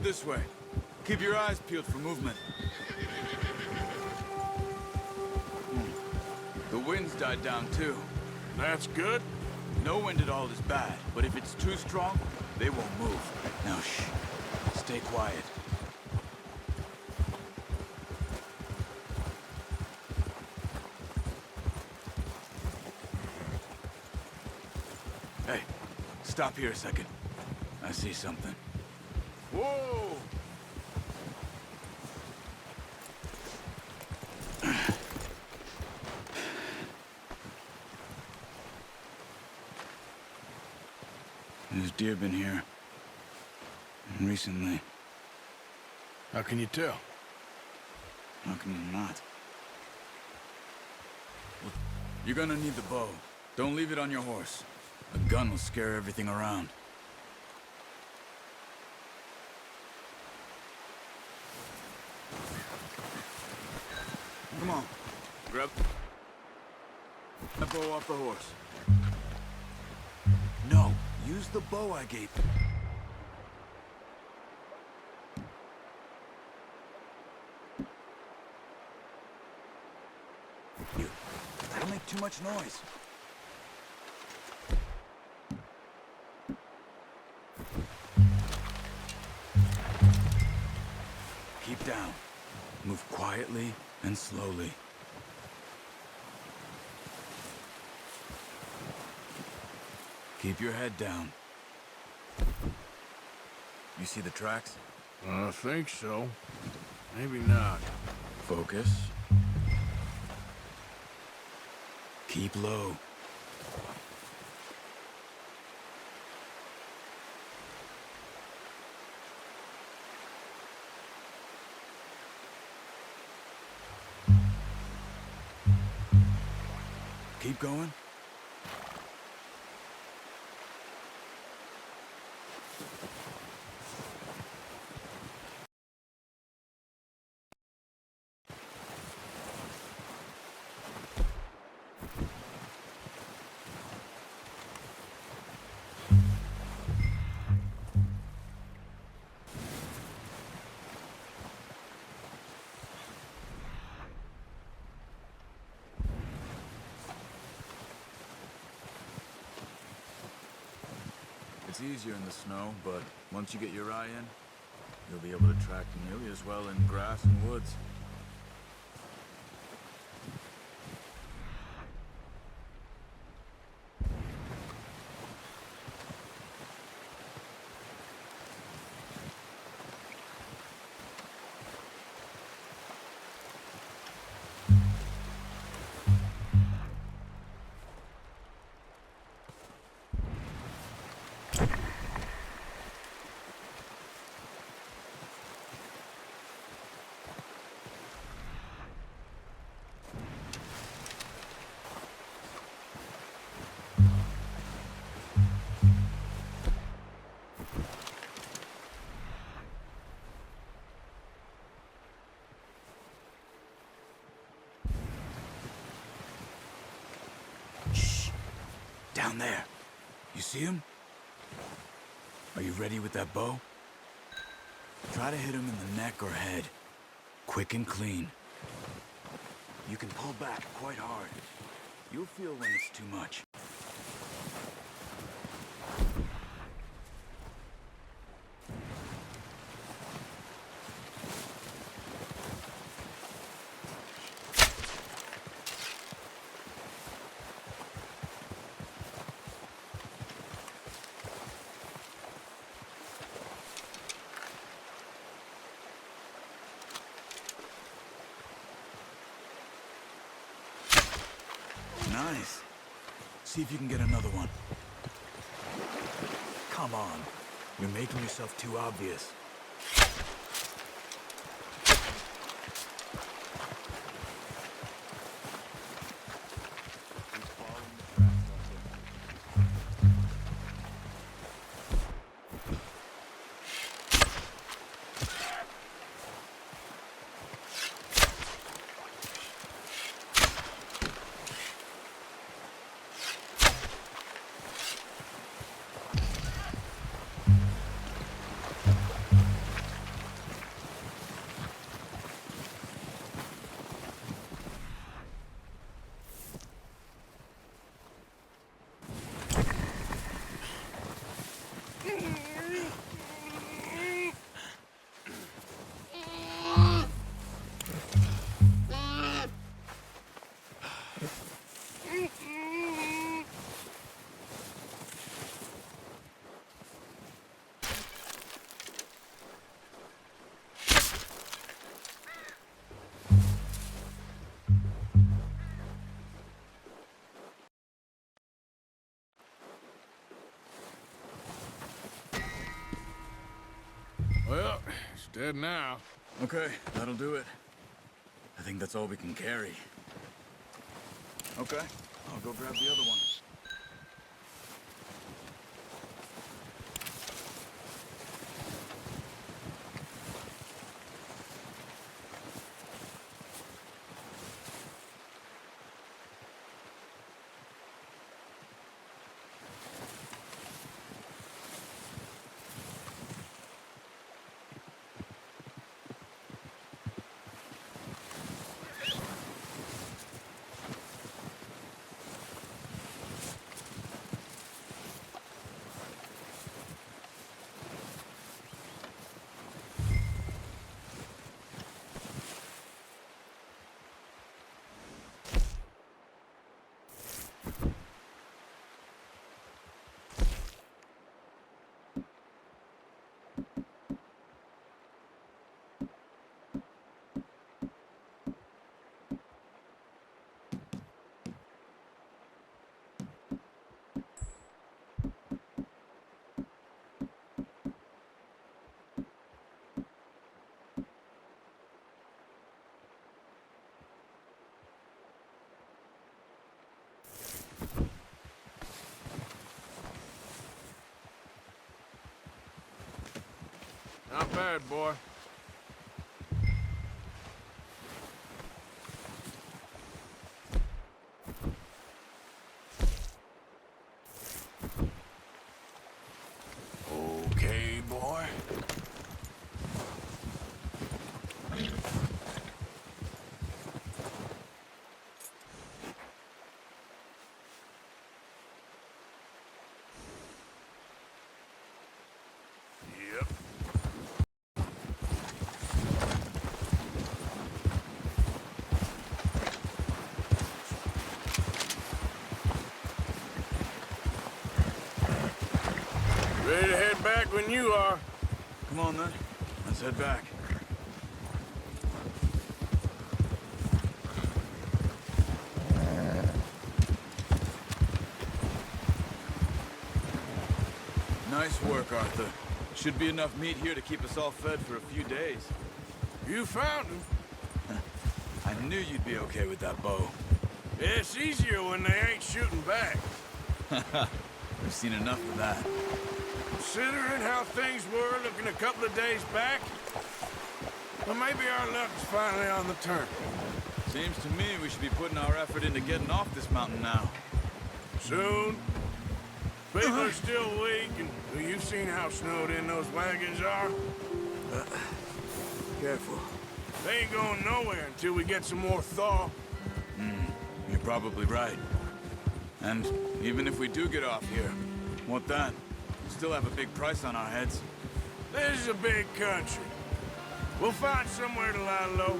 This way. Keep your eyes peeled for movement. The wind's died down too. That's good. No wind at all is bad, but if it's too strong, they won't move. Now shh. Stay quiet. Hey, stop here a second. I see something. Whoa! There's deer been here. Recently. How can you tell? How can you not? You're gonna need the bow. Don't leave it on your horse. A gun will scare everything around. Come on. Grab the bow off the horse. No, use the bow I gave you. That'll make too much noise. Keep down. Move quietly and slowly. Keep your head down. You see the tracks? I think so. Maybe not. Focus. Keep low. Keep going. It's easier in the snow, but once you get your eye in, you'll be able to track nearly as well in grass and woods. Down there. You see him? Are you ready with that bow? Try to hit him in the neck or head. Quick and clean. You can pull back quite hard. You'll feel when it's too much. Nice. See if you can get another one. Come on. You're making yourself too obvious. Well, it's dead now. Okay, that'll do it. I think that's all we can carry. Okay, I'll go grab the other one. Not bad, boy. Okay, boy. Yep. Ready to head back when you are. Come on, then. Let's head back. Nice work, Arthur. Should be enough meat here to keep us all fed for a few days. You found him. I knew you'd be okay with that bow. It's easier when they ain't shooting back. We've seen enough of that. Considering how things were looking a couple of days back, well, maybe our luck's finally on the turn. Seems to me we should be putting our effort into getting off this mountain now. Soon. People are still weak, and well, you've seen how snowed in those wagons are. Careful. They ain't going nowhere until we get some more thaw. You're probably right. And even if we do get off here, what then? We still have a big price on our heads. This is a big country. We'll find somewhere to lie low.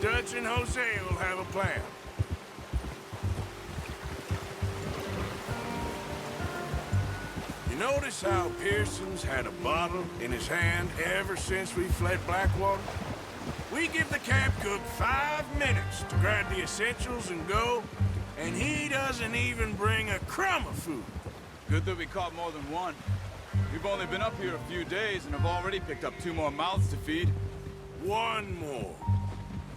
Dutch and Jose will have a plan. You notice how Pearson's had a bottle in his hand ever since we fled Blackwater? We give the camp cook 5 minutes to grab the essentials and go, and he doesn't even bring a crumb of food. Good that we caught more than one. We've only been up here a few days and have already picked up 2 more mouths to feed. One more.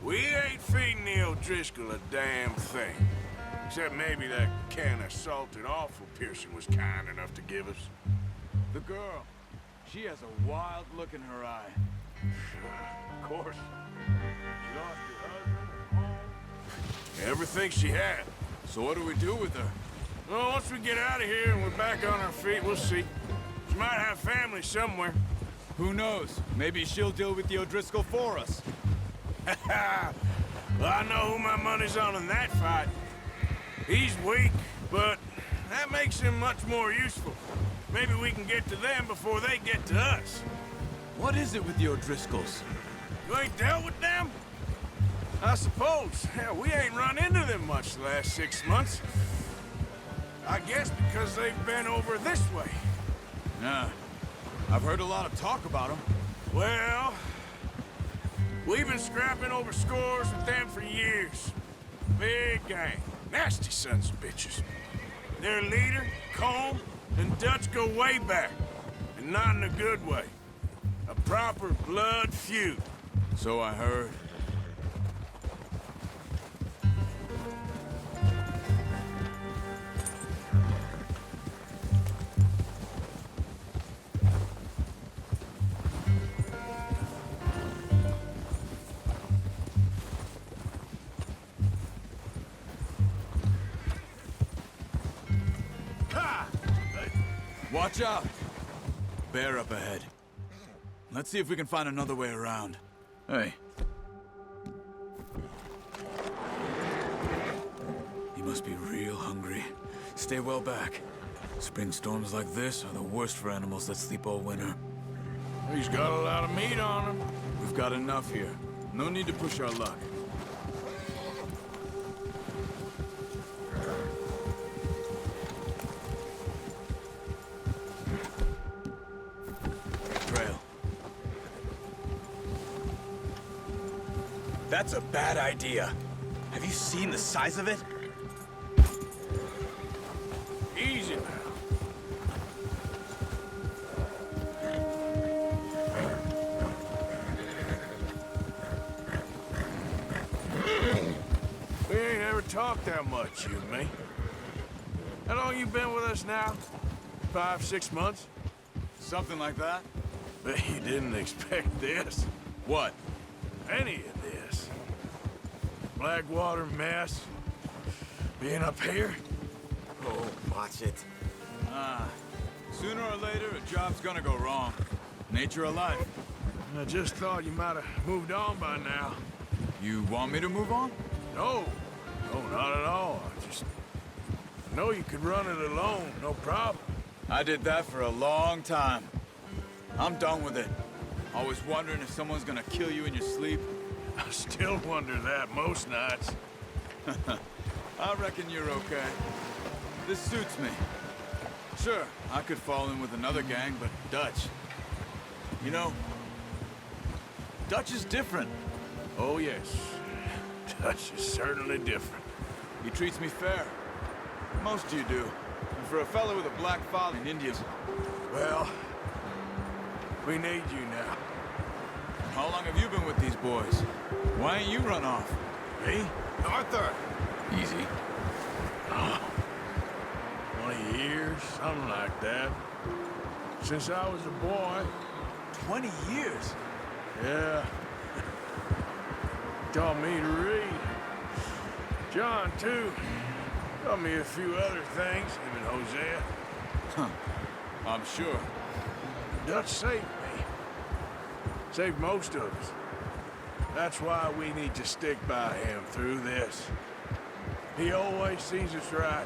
We ain't feeding the O'Driscoll a damn thing. Except maybe that can of salted offal Pearson was kind enough to give us. The girl, she has a wild look in her eye. Of course. She lost her husband, home. Everything she had. So what do we do with her? Well, once we get out of here and we're back on our feet, we'll see. She might have family somewhere. Who knows? Maybe she'll deal with the O'Driscoll for us. Well, I know who my money's on in that fight. He's weak, but that makes him much more useful. Maybe we can get to them before they get to us. What is it with the O'Driscolls? You ain't dealt with them? I suppose. Hell, we ain't run into them much the last 6 months. I guess because they've been over this way. Yeah. I've heard a lot of talk about them. Well, we've been scrapping over scores with them for years. Big gang. Nasty sons of bitches. Their leader, Colm, and Dutch go way back. And not in a good way. A proper blood feud. So I heard. Watch out! Bear up ahead. Let's see if we can find another way around. Hey. He must be real hungry. Stay well back. Spring storms like this are the worst for animals that sleep all winter. He's got a lot of meat on him. We've got enough here. No need to push our luck. That's a bad idea. Have you seen the size of it? Easy now. We ain't ever talked that much, you and me. How long you been with us now? 5, 6 months? Something like that? Bet you didn't expect this. What? Any of this. Blackwater mess. Being up here. Oh, watch it. Sooner or later, a job's gonna go wrong. Nature of life. I just thought you might have moved on by now. You want me to move on? No. No, not at all. I know you could run it alone, no problem. I did that for a long time. I'm done with it. Always wondering if someone's gonna kill you in your sleep. I still wonder that most nights. I reckon you're okay. This suits me. Sure, I could fall in with another gang, but Dutch... You know, Dutch is different. Oh, yes. Dutch is certainly different. He treats me fair. Most of you do. And for a fellow with a black father in India... Well, we need you now. How long have you been with these boys? Why ain't you run off? Me? Arthur! Easy. 20 years, something like that. Since I was a boy. 20 years? Yeah. Taught me to read. John, too. Taught me a few other things, him and Hosea. Huh. I'm sure. Dutch saved me. Saved most of us. That's why we need to stick by him through this. He always sees us right.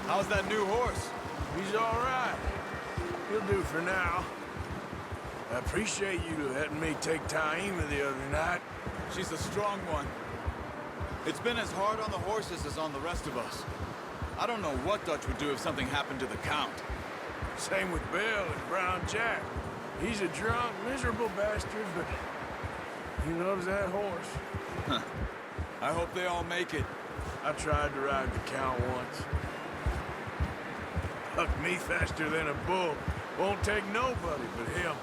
How's that new horse? He's all right. He'll do for now. I appreciate you letting me take Taima the other night. She's a strong one. It's been as hard on the horses as on the rest of us. I don't know what Dutch would do if something happened to the Count. Same with Bill and Brown Jack. He's a drunk, miserable bastard, but he loves that horse. Huh. I hope they all make it. I tried to ride the Count once. Hucked me faster than a bull. Won't take nobody but him.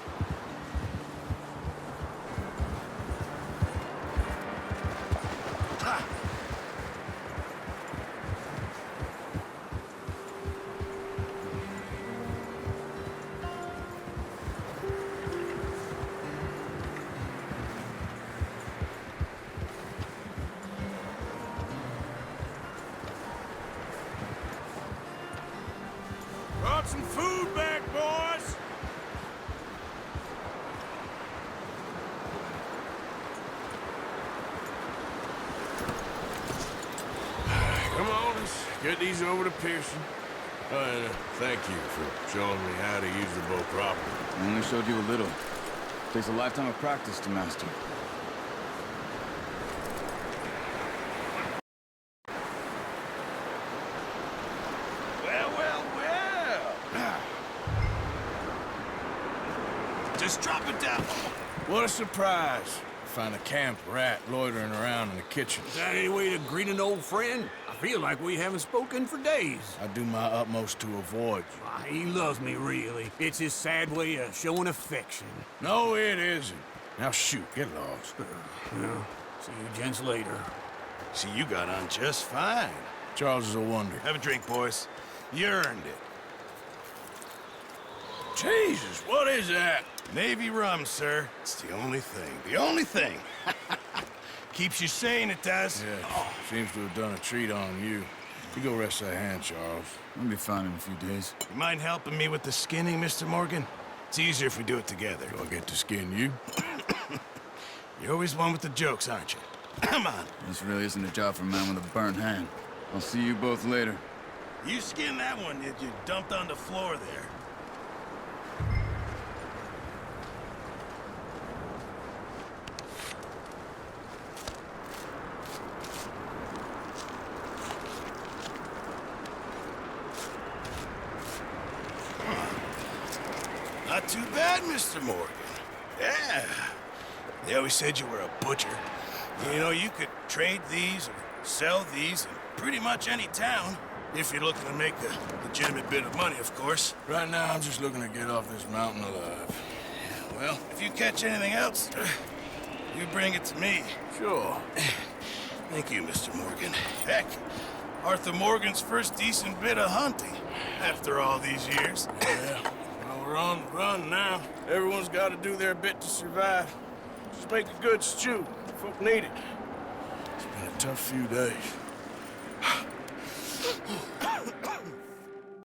Ha! Brought some food back, boys! Come on, let's get these over to Pearson. And thank you for showing me how to use the bow properly. I only showed you a little. Takes a lifetime of practice to master. Well, well, well! Just drop it down. What a surprise. Find a camp rat loitering around in the kitchen. Is that any way to greet an old friend? I feel like we haven't spoken for days. I do my utmost to avoid you. Why, he loves me, really. It's his sad way of showing affection. No, it isn't. Now shoot, get lost. Well, see you gents later. See, you got on just fine. Charles is a wonder. Have a drink, boys. You earned it. Jesus, what is that? Navy rum, sir. It's the only thing. The only thing. Keeps you sane, it does. Yeah, seems to have done a treat on you. You go rest that hand, Charles. I'll be fine in a few days. You mind helping me with the skinning, Mr. Morgan? It's easier if we do it together. Do I get to skin you? You're always one with the jokes, aren't you? Come on. This really isn't a job for a man with a burnt hand. I'll see you both later. You skinned that one that you dumped on the floor there. Not too bad, Mr. Morgan. Yeah. They always said you were a butcher. You know, you could trade these or sell these in pretty much any town. If you're looking to make a legitimate bit of money, of course. Right now, I'm just looking to get off this mountain alive. Well, if you catch anything else, you bring it to me. Sure. Thank you, Mr. Morgan. Heck, Arthur Morgan's first decent bit of hunting after all these years. Yeah. Well, we're on the run now. Everyone's got to do their bit to survive. Just make a good stew. Folk need it. It's been a tough few days.